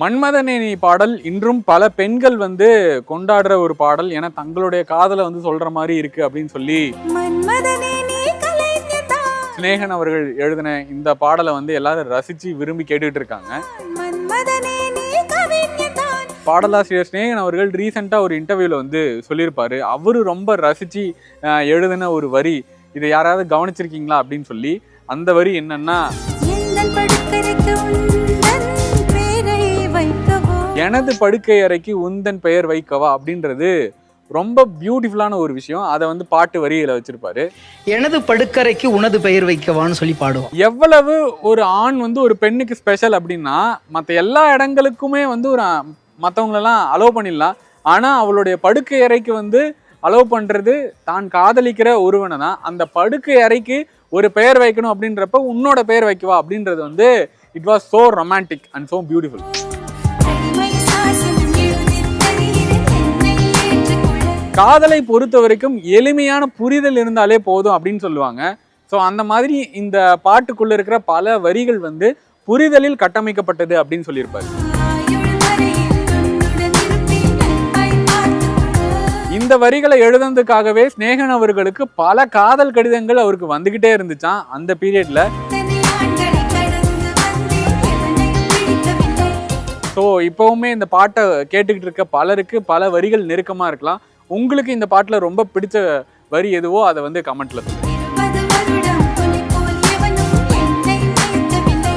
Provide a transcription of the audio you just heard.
மன்மதனேனி பாடல் இன்றும் பல பெண்கள் வந்து கொண்டாடுற ஒரு பாடல். ஏன்னா தங்களுடைய காதலை வந்து சொல்ற மாதிரி இருக்கு அப்படின்னு சொல்லி சினேகன் அவர்கள் எழுதின இந்த பாடலை வந்து எல்லாரும் ரசிச்சு விரும்பி கேட்டுட்டு இருக்காங்க. பாடலாசிரியர் சினேகன் அவர்கள் ரீசெண்டா ஒரு இன்டர்வியூல வந்து சொல்லியிருப்பாரு, அவரு ரொம்ப ரசிச்சு எழுதின ஒரு வரி, இதை யாராவது கவனிச்சிருக்கீங்களா அப்படின்னு சொல்லி. அந்த வரி என்னன்னா, எனது படுக்கை அறைக்கு உந்தன் பெயர் வைக்கவா அப்படின்றது ரொம்ப பியூட்டிஃபுல்லான ஒரு விஷயம். அதை வந்து பாட்டு வரியில வச்சிருப்பாரு. எனது படுக்கறைக்கு உனது பெயர் வைக்கவான்னு சொல்லி பாடுவோம். எவ்வளவு ஒரு ஆண் வந்து ஒரு பெண்ணுக்கு ஸ்பெஷல் அப்படின்னா, மற்ற எல்லா இடங்களுக்குமே வந்து ஒரு மற்றவங்களெல்லாம் அலோவ் பண்ணிடலாம். ஆனா அவளுடைய படுக்கை அறைக்கு வந்து அலோவ் பண்றது தான் காதலிக்கிற ஒருவனை தான். அந்த படுக்கை அறைக்கு ஒரு பெயர் வைக்கணும் அப்படின்றப்ப உன்னோட பெயர் வைக்கவா அப்படின்றது வந்து it was so romantic and so beautiful. காதலை பொறுத்த வரைக்கும் எளிமையான புரிதல் இருந்தாலே போதும் அப்படின்னு சொல்லுவாங்க. ஸோ அந்த மாதிரி இந்த பாட்டுக்குள்ள இருக்கிற பல வரிகள் வந்து புரிதலில் கட்டமைக்கப்பட்டது அப்படின்னு சொல்லியிருப்பாரு. இந்த வரிகளை எழுதுனதுக்காகவே சினேகன் அவர்களுக்கு பல காதல் கடிதங்கள் அவருக்கு வந்துகிட்டே இருந்துச்சான் அந்த பீரியட்ல. ஸோ இப்பவுமே இந்த பாட்டை கேட்டுக்கிட்டு இருக்க பலருக்கு பல வரிகள் நெருக்கமா இருக்கலாம். உங்களுக்கு இந்த பாட்டுல ரொம்ப பிடிச்ச வரி எதுவோ அதை வந்து கமெண்ட்ல சொல்லுங்க.